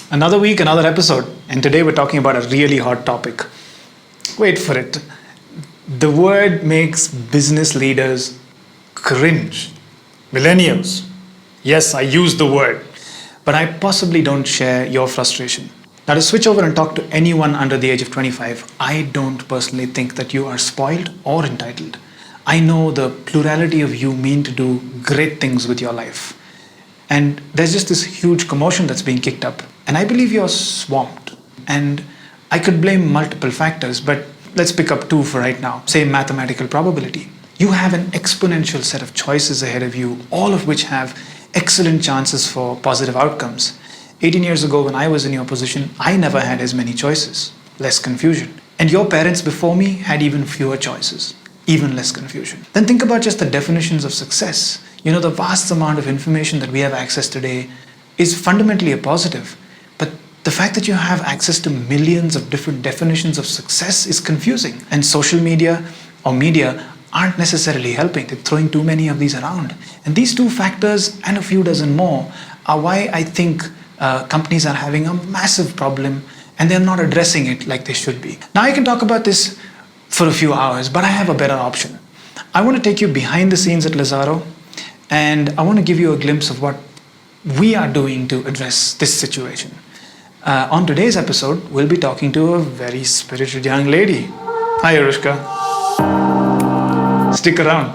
Another week, another episode, and today we're talking about a really hot topic. Wait for it. The word makes business leaders cringe. Millennials. Yes, I use the word, but I possibly don't share your frustration. Now, to switch over and talk to anyone under the age of 25, I don't personally think that you are spoiled or entitled. I know the plurality of you mean to do great things with your life. And there's just this huge commotion that's being kicked up. And I believe you're swamped. And I could blame multiple factors, but let's pick up two for right now. Say mathematical probability. You have an exponential set of choices ahead of you, all of which have excellent chances for positive outcomes. 18 years ago, when I was in your position, I never had as many choices, less confusion. And your parents before me had even fewer choices, even less confusion. Then think about just the definitions of success. The vast amount of information that we have access today is fundamentally a positive. But the fact that you have access to millions of different definitions of success is confusing. And social media or media aren't necessarily helping. They're throwing too many of these around. And these two factors and a few dozen more are why I think companies are having a massive problem and they're not addressing it like they should be. Now I can talk about this for a few hours, but I have a better option. I want to take you behind the scenes at Lazaro, and I want to give you a glimpse of what we are doing to address this situation. On today's episode, we'll be talking to a very spirited young lady. Hi, Aroushka. Stick around.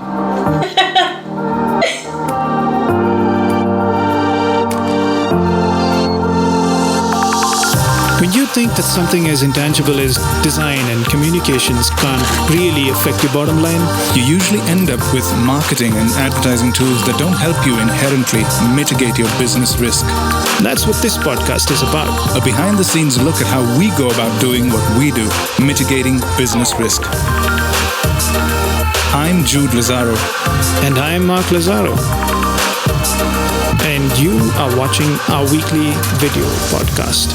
When you think that something as intangible as design and communications can't really affect your bottom line, you usually end up with marketing and advertising tools that don't help you inherently mitigate your business risk. That's what this podcast is about. A behind-the-scenes look at how we go about doing what we do, mitigating business risk. I'm Jude Lazaro. And I'm Mark Lazaro. And you are watching our weekly video podcast.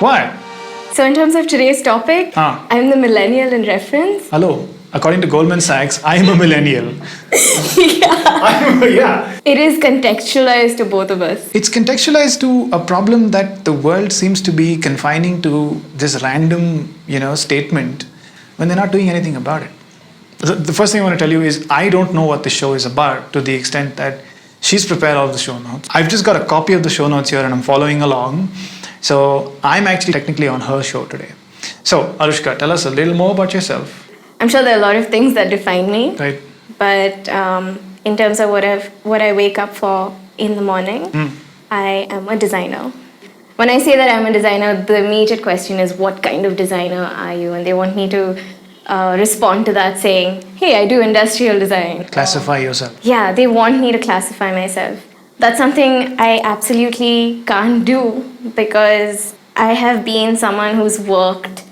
What? So in terms of today's topic, I'm the millennial in reference. Hello. According to Goldman Sachs, I'm a millennial. Yeah. It is contextualized to both of us. It's contextualized to a problem that the world seems to be confining to this random, statement when they're not doing anything about it. The first thing I want to tell you is I don't know what the show is about, to the extent that she's prepared all the show notes. I've just got a copy of the show notes here and I'm following along. So I'm actually technically on her show today. So Aroushka, tell us a little more about yourself. I'm sure there are a lot of things that define me. Right. But in terms of what I wake up for in the morning, I am a designer. When I say that I'm a designer, the immediate question is, what kind of designer are you? And they want me to respond to that saying, hey, I do industrial design. Classify yourself. Yeah, they want me to classify myself. That's something I absolutely can't do because I have been someone who's worked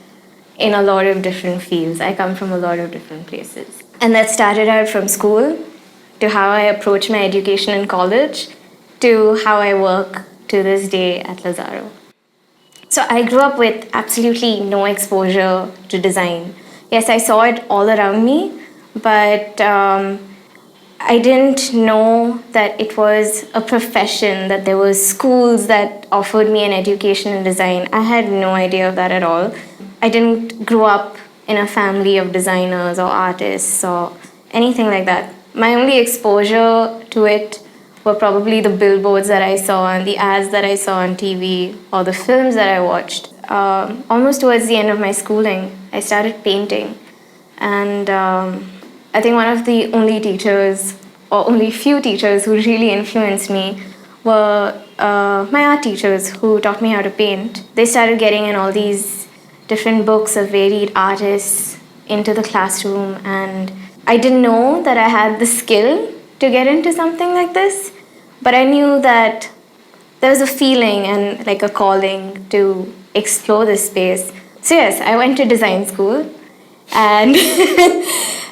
in a lot of different fields. I come from a lot of different places. And that started out from school to how I approach my education in college to how I work to this day at Lazaro. So I grew up with absolutely no exposure to design. Yes, I saw it all around me, but I didn't know that it was a profession, that there was schools that offered me an education in design. I had no idea of that at all. I didn't grow up in a family of designers or artists or anything like that. My only exposure to it were probably the billboards that I saw and the ads that I saw on TV or the films that I watched. Almost towards the end of my schooling, I started painting. And I think one of the only teachers, or only few teachers who really influenced me were my art teachers who taught me how to paint. They started getting in all these different books of varied artists into the classroom, and I didn't know that I had the skill to get into something like this, but I knew that there was a feeling and like a calling to explore this space. So yes, I went to design school, and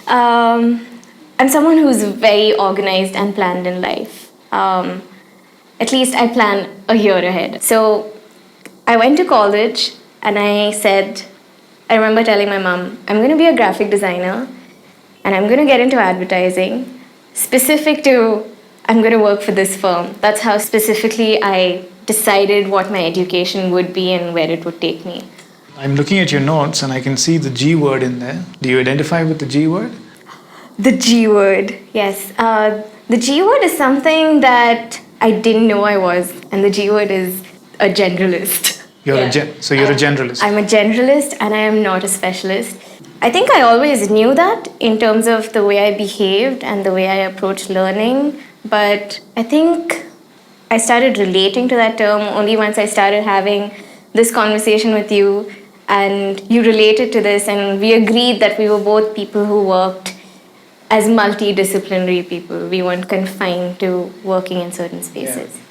I'm someone who's very organized and planned in life. At least I plan a year ahead. So I went to college and I remember telling my mom, I'm going to be a graphic designer and I'm going to get into advertising, specific to I'm going to work for this firm. That's how specifically I decided what my education would be and where it would take me. I'm looking at your notes and I can see the G word in there. Do you identify with the G word? The G word, yes. The G word is something that I didn't know I was, and the G word is a generalist. You're a generalist. I'm a generalist and I am not a specialist. I think I always knew that in terms of the way I behaved and the way I approached learning, but I think I started relating to that term only once I started having this conversation with you, and you related to this, and we agreed that we were both people who worked as multidisciplinary people. We weren't confined to working in certain spaces. Yeah.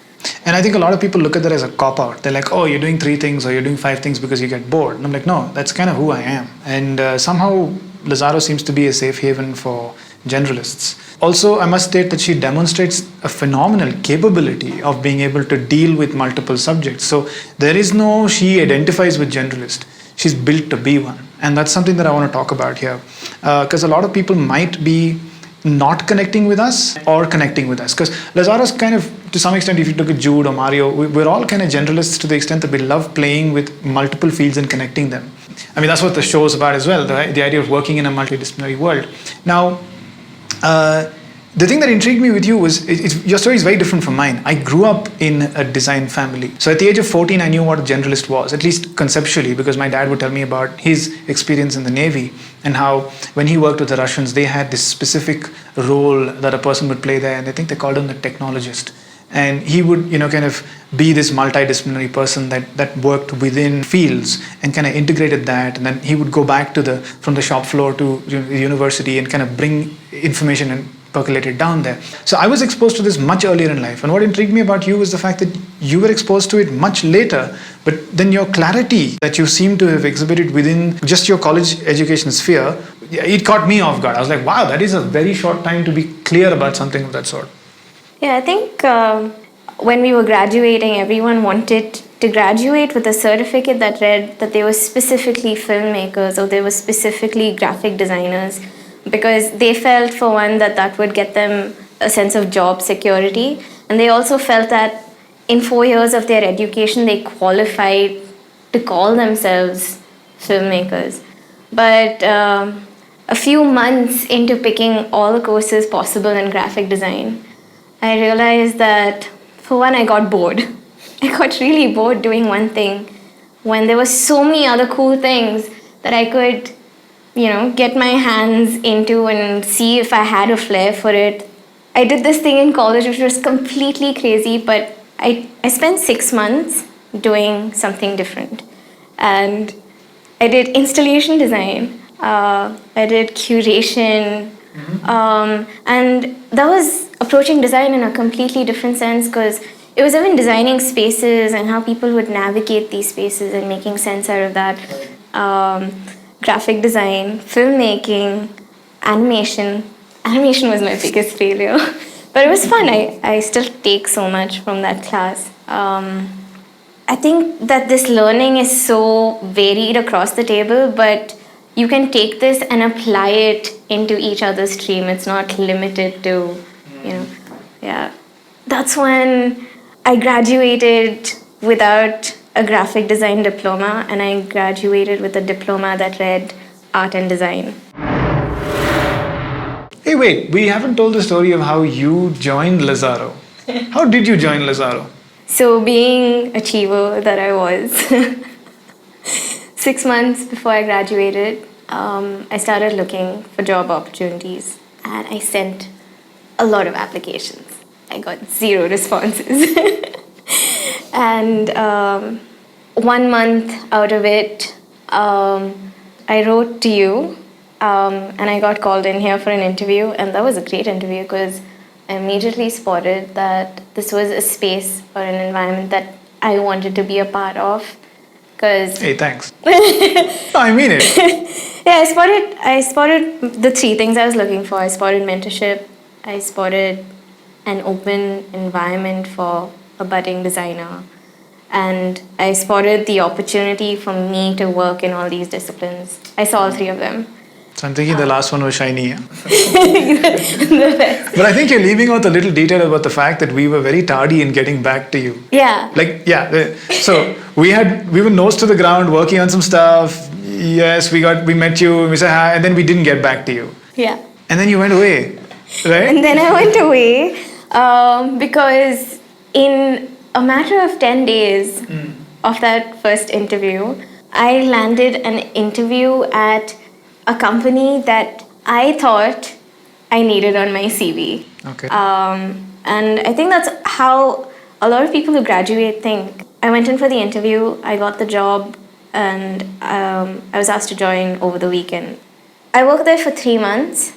And I think a lot of people look at that as a cop-out. They're like, oh, you're doing 3 things or you're doing 5 things because you get bored. And I'm like, no, that's kind of who I am. And somehow Lazaro seems to be a safe haven for generalists. Also, I must state that she demonstrates a phenomenal capability of being able to deal with multiple subjects. So there is no she identifies with generalist. She's built to be one. And that's something that I want to talk about here. Because a lot of people might be not connecting with us or connecting with us. Because Lazaro's kind of, to some extent, if you look at Jude or Mario, we're all kind of generalists to the extent that we love playing with multiple fields and connecting them. I mean, that's what the show is about as well, the idea of working in a multidisciplinary world. Now, the thing that intrigued me with you was your story is very different from mine. I grew up in a design family. So at the age of 14, I knew what a generalist was, at least conceptually, because my dad would tell me about his experience in the Navy and how when he worked with the Russians, they had this specific role that a person would play there. And I think they called him the technologist. And he would, kind of be this multidisciplinary person that worked within fields and kind of integrated that. And then he would go back from the shop floor to the university and kind of bring information and percolate it down there. So I was exposed to this much earlier in life. And what intrigued me about you was the fact that you were exposed to it much later, but then your clarity that you seem to have exhibited within just your college education sphere, it caught me off guard. I was like, wow, that is a very short time to be clear about something of that sort. Yeah, I think when we were graduating, everyone wanted to graduate with a certificate that read that they were specifically filmmakers or they were specifically graphic designers, because they felt, for one, that would get them a sense of job security. And they also felt that in 4 years of their education, they qualified to call themselves filmmakers. But a few months into picking all the courses possible in graphic design, I realized that, for one, I got bored. I got really bored doing one thing when there were so many other cool things that I could, get my hands into and see if I had a flair for it. I did this thing in college which was completely crazy, but I spent 6 months doing something different. And I did installation design. I did curation. And that was approaching design in a completely different sense, because it was even designing spaces and how people would navigate these spaces and making sense out of that. Graphic design, filmmaking, animation. Animation was my biggest failure. But it was fun. I still take so much from that class. I think that this learning is so varied across the table, but you can take this and apply it into each other's stream. It's not limited to, yeah. That's when I graduated without a graphic design diploma, and I graduated with a diploma that read art and design. Hey, wait, we haven't told the story of how you joined Lazaro. How did you join Lazaro? So, being achiever that I was, 6 months before I graduated, I started looking for job opportunities, and I sent a lot of applications. I got 0 responses. And 1 month out of it, I wrote to you, and I got called in here for an interview, and that was a great interview because I immediately spotted that this was a space or an environment that I wanted to be a part of. Hey, thanks. No, I mean it. Yeah, I spotted the 3 things I was looking for. I spotted mentorship, I spotted an open environment for a budding designer, and I spotted the opportunity for me to work in all these disciplines. I saw all 3 of them. So I'm thinking the last one was shiny. Yeah? The best. But I think you're leaving out a little detail about the fact that we were very tardy in getting back to you. Yeah. Like, yeah. So we were nose to the ground working on some stuff. Yes, we met you, we said hi, and then we didn't get back to you. Yeah. And then you went away, right? And then I went away because in a matter of 10 days of that first interview, I landed an interview at a company that I thought I needed on my CV. Okay. And I think that's how a lot of people who graduate think. I went in for the interview, I got the job, and I was asked to join over the weekend. I worked there for 3 months.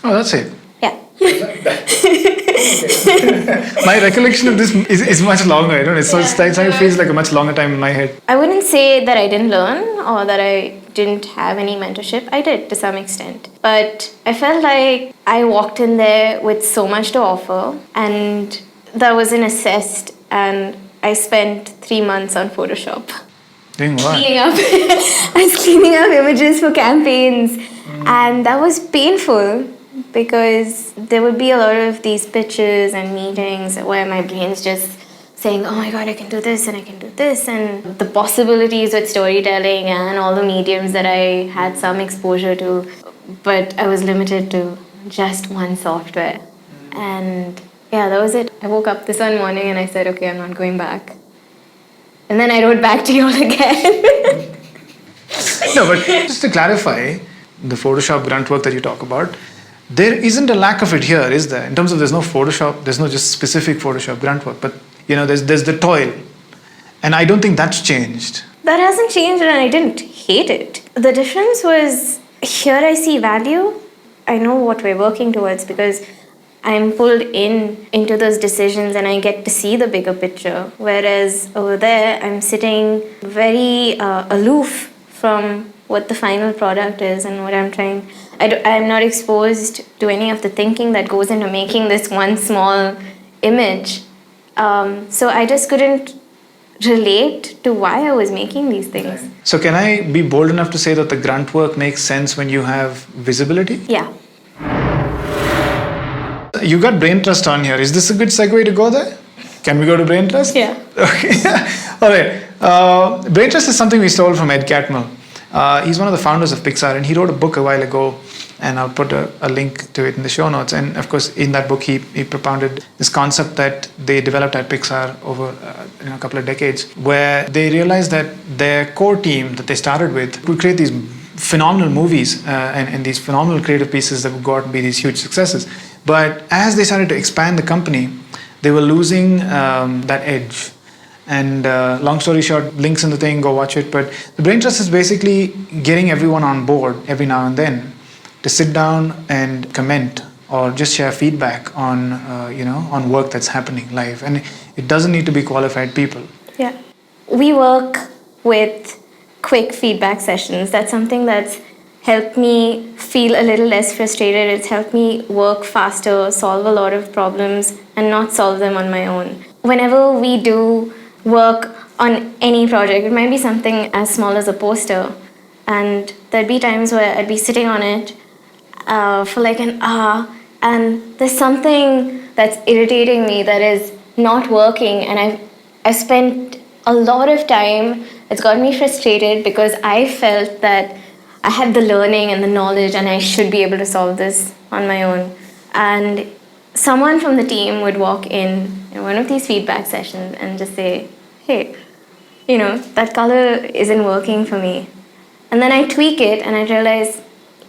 Oh, that's it. Yeah. My recollection of this is much longer. I don't know. It feels like a much longer time in my head. I wouldn't say that I didn't learn or that I didn't have any mentorship. I did to some extent. But I felt like I walked in there with so much to offer, and that wasn't assessed, and I spent 3 months on Photoshop. Doing what? Cleaning up. I was cleaning up images for campaigns, and that was painful because there would be a lot of these pitches and meetings where my brain's just saying, oh my god, I can do this and I can do this, and the possibilities with storytelling and all the mediums that I had some exposure to, but I was limited to just one software. And yeah, that was it. I woke up this one morning and I said, okay, I'm not going back. And then I wrote back to you all again. No, but just to clarify, the Photoshop grunt work that you talk about, there isn't a lack of it here, is there? In terms of there's no Photoshop, there's no just specific Photoshop grunt work, but there's the toil. And I don't think that's changed. That hasn't changed, and I didn't hate it. The difference was here I see value. I know what we're working towards because I'm pulled into those decisions and I get to see the bigger picture. Whereas over there, I'm sitting very aloof from what the final product is and what I'm trying. I'm not exposed to any of the thinking that goes into making this one small image. So I just couldn't relate to why I was making these things. So can I be bold enough to say that the grunt work makes sense when you have visibility? Yeah. You got Braintrust on here. Is this a good segue to go there? Can we go to Braintrust? Yeah. Okay. All right. Braintrust is something we stole from Ed Catmull. He's one of the founders of Pixar, and he wrote a book a while ago, and I'll put a link to it in the show notes. And of course, in that book, he propounded this concept that they developed at Pixar over a couple of decades, where they realized that their core team that they started with would create these phenomenal movies and these phenomenal creative pieces that would go out and be these huge successes. But as they started to expand the company, they were losing that edge. And long story short, links in the thing, go watch it. But the Braintrust is basically getting everyone on board every now and then to sit down and comment or just share feedback on on work that's happening live. And it doesn't need to be qualified people. Yeah. We work with quick feedback sessions. That's something that's helped me feel a little less frustrated. It's helped me work faster, solve a lot of problems, and not solve them on my own. Whenever we do work on any project, it might be something as small as a poster, and there'd be times where I'd be sitting on it for like an hour, and there's something that's irritating me that is not working, and I've spent a lot of time. It's got me frustrated because I felt that I had the learning and the knowledge and I should be able to solve this on my own. And someone from the team would walk in one of these feedback sessions and just say, hey, that color isn't working for me. And then I tweak it and I realize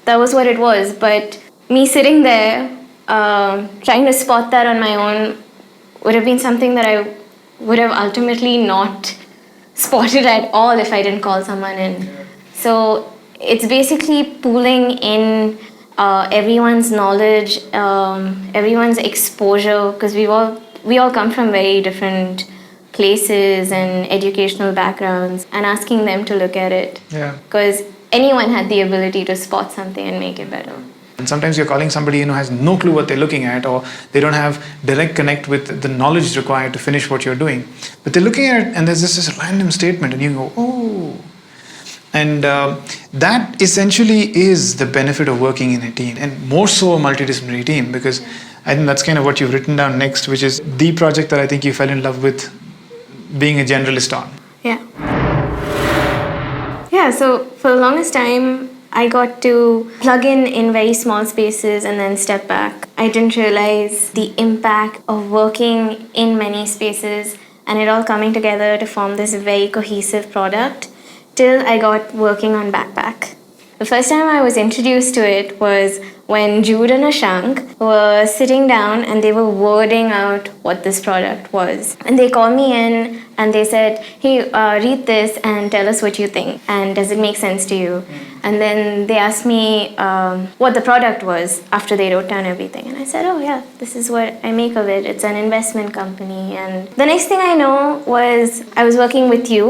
that was what it was. But me sitting there trying to spot that on my own would have been something that I would have ultimately not spotted at all if I didn't call someone in. So it's basically pooling in everyone's knowledge, everyone's exposure, because we all come from very different places and educational backgrounds, and asking them to look at it. Yeah. Because anyone had the ability to spot something and make it better. And sometimes you're calling somebody who has no clue what they're looking at, or they don't have direct connect with the knowledge required to finish what you're doing. But they're looking at it and there's this random statement and you go, oh. And that essentially is the benefit of working in a team, and more so a multidisciplinary team, because I think that's kind of what you've written down next, which is the project that I think you fell in love with being a generalist on. Yeah. Yeah, so for the longest time, I got to plug in very small spaces and then step back. I didn't realize the impact of working in many spaces and it all coming together to form this very cohesive product till I got working on Bagpack. The first time I was introduced to it was when Jude and Ashank were sitting down and they were wording out what this product was. And they called me in and they said, hey, read this and tell us what you think. And does it make sense to you? And then they asked me what the product was after they wrote down everything. And I said, oh yeah, this is what I make of it. It's an investment company. And the next thing I know was I was working with you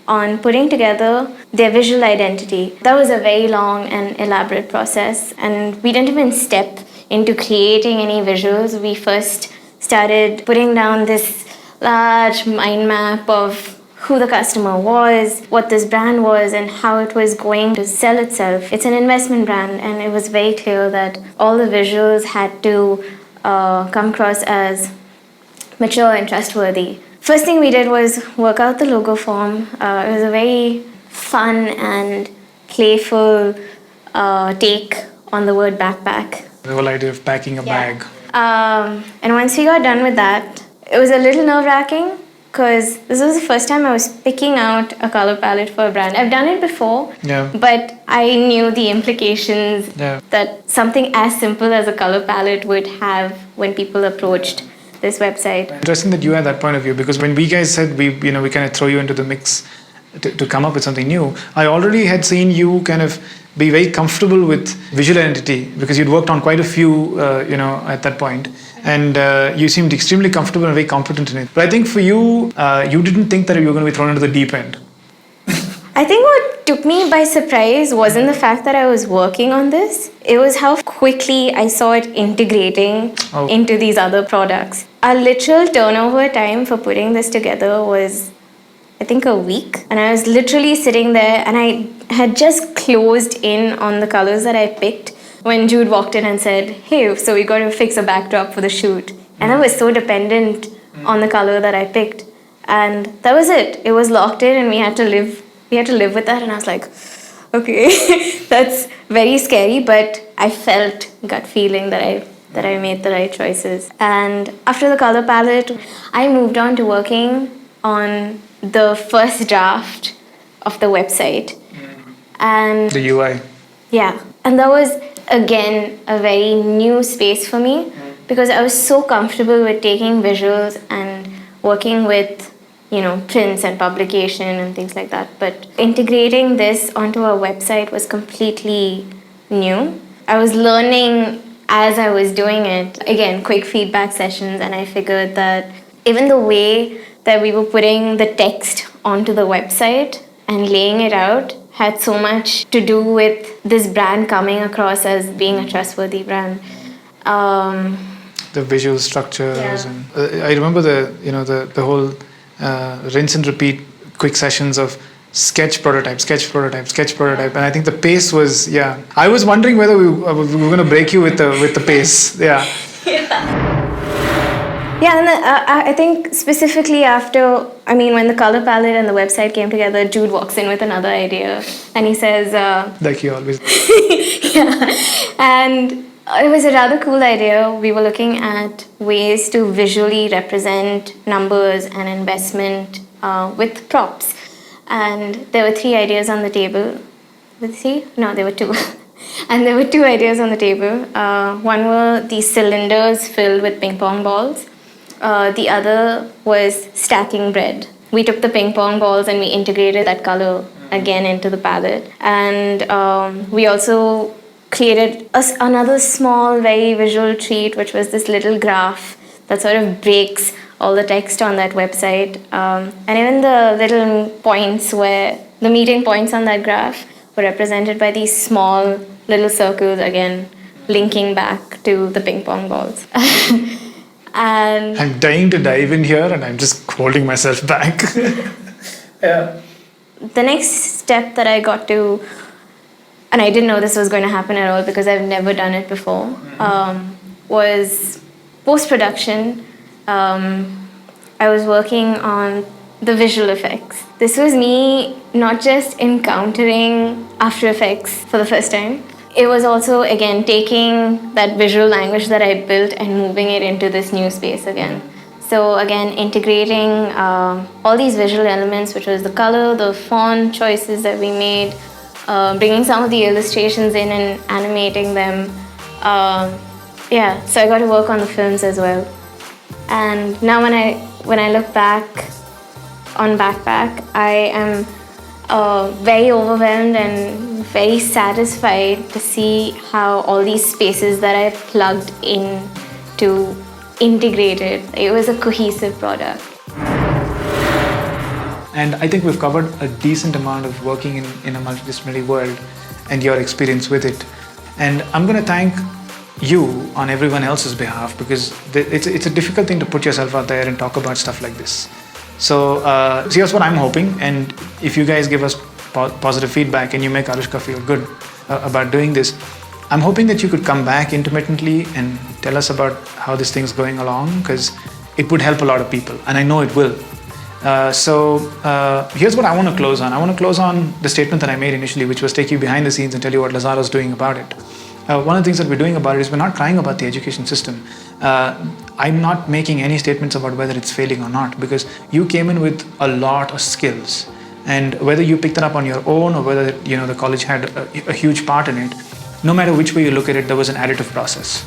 on putting together their visual identity. That was a very long and elaborate process, and we didn't even step into creating any visuals. We first started putting down this large mind map of who the customer was, what this brand was, and how it was going to sell itself. It's an investment brand, and it was very clear that all the visuals had to come across as mature and trustworthy. First thing we did was work out the logo form. It was a very fun and playful take on the word backpack. The whole idea of packing a bag. And once we got done with that, it was a little nerve-wracking because this was the first time I was picking out a color palette for a brand. I've done it before, but I knew the implications that something as simple as a color palette would have when people approached this website. Interesting that you had that point of view, because when we guys said we kind of throw you into the mix to come up with something new, I already had seen you kind of be very comfortable with visual identity because you'd worked on quite a few, at that point, and you seemed extremely comfortable and very competent in it. But I think for you, you didn't think that you were going to be thrown into the deep end. I think what took me by surprise wasn't the fact that I was working on this. It was how quickly I saw it integrating into these other products. Our literal turnover time for putting this together was, I think, a week. And I was literally sitting there and I had just closed in on the colors that I picked when Jude walked in and said, hey, so we got to fix a backdrop for the shoot. And I was so dependent on the color that I picked. And that was it. It was locked in and we had to live with that. And I was like, okay, that's very scary, but I felt gut feeling that I made the right choices. And after the color palette, I moved on to working on the first draft of the website. And the UI. Yeah. And that was, again, a very new space for me because I was so comfortable with taking visuals and working with prints and publication and things like that. But integrating this onto a website was completely new. I was learning as I was doing it. Again, quick feedback sessions, and I figured that even the way that we were putting the text onto the website and laying it out had so much to do with this brand coming across as being a trustworthy brand. The visual structures, and I remember the whole rinse and repeat quick sessions of sketch prototype, and I think the pace was I was wondering whether we were going to break you with the pace. And I think specifically after, when the color palette and the website came together, Jude walks in with another idea and he says, like he always and it was a rather cool idea. We were looking at ways to visually represent numbers and investment with props. And there were 3 ideas on the table. No, there were 2. And there were 2 ideas on the table. One were these cylinders filled with ping pong balls. The other was stacking bread. We took the ping pong balls and we integrated that color again into the palette. And we also created another small, very visual treat, which was this little graph that sort of breaks all the text on that website. And even the little points where the meeting points on that graph were represented by these small little circles, again, linking back to the ping pong balls. And I'm dying to dive in here and I'm just holding myself back. the next step that I got to, and I didn't know this was going to happen at all because I've never done it before, was post-production. I was working on the visual effects. This was me not just encountering After Effects for the first time. It was also, again, taking that visual language that I built and moving it into this new space again. So again, integrating all these visual elements, which was the color, the font choices that we made, bringing some of the illustrations in and animating them. So I got to work on the films as well. And now when I look back on Bagpack, I am very overwhelmed and very satisfied to see how all these spaces that I plugged in to integrated. It was a cohesive product. And I think we've covered a decent amount of working in a multidisciplinary world and your experience with it. And I'm going to thank you on everyone else's behalf, because it's a difficult thing to put yourself out there and talk about stuff like this. So here's what I'm hoping, and if you guys give us positive feedback and you make Aroushka feel good about doing this, I'm hoping that you could come back intermittently and tell us about how this thing's going along, because it would help a lot of people, and I know it will. Here's what I want to close on. I want to close on the statement that I made initially, which was take you behind the scenes and tell you what Lazaro's doing about it. One of the things that we're doing about it is we're not crying about the education system. I'm not making any statements about whether it's failing or not, because you came in with a lot of skills, and whether you picked it up on your own or whether the college had a huge part in it, no matter which way you look at it, there was an additive process,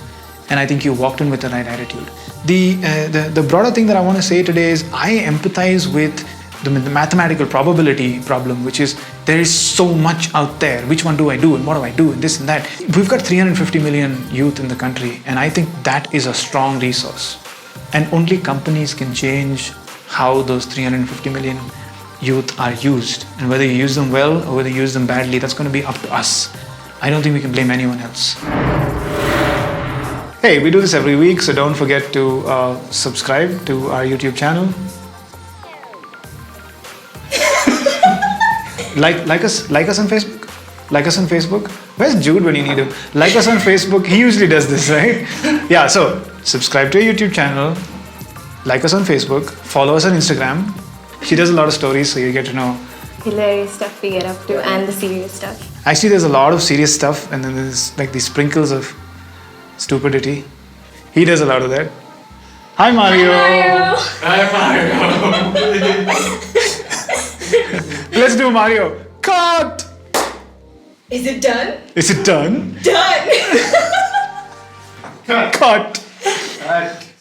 and I think you walked in with the right attitude. The broader thing that I want to say today is I empathize with the mathematical probability problem, which is there is so much out there. Which one do I do and what do I do and this and that? We've got 350 million youth in the country, and I think that is a strong resource. And only companies can change how those 350 million youth are used. And whether you use them well or whether you use them badly, that's going to be up to us. I don't think we can blame anyone else. Hey, we do this every week, so don't forget to subscribe to our YouTube channel. Like us on Facebook. Like us on Facebook. Where's Jude when you need him? Like us on Facebook. He usually does this, right? Yeah. So subscribe to our YouTube channel. Like us on Facebook. Follow us on Instagram. She does a lot of stories, so you get to know Hilarious stuff we get up to and the serious stuff. Actually, there's a lot of serious stuff, and then there's like these sprinkles of stupidity. He does a lot of that. Hi, Mario. Hi, Mario. Let's do Mario. Cut! Is it done? Is it done? Done! Cut!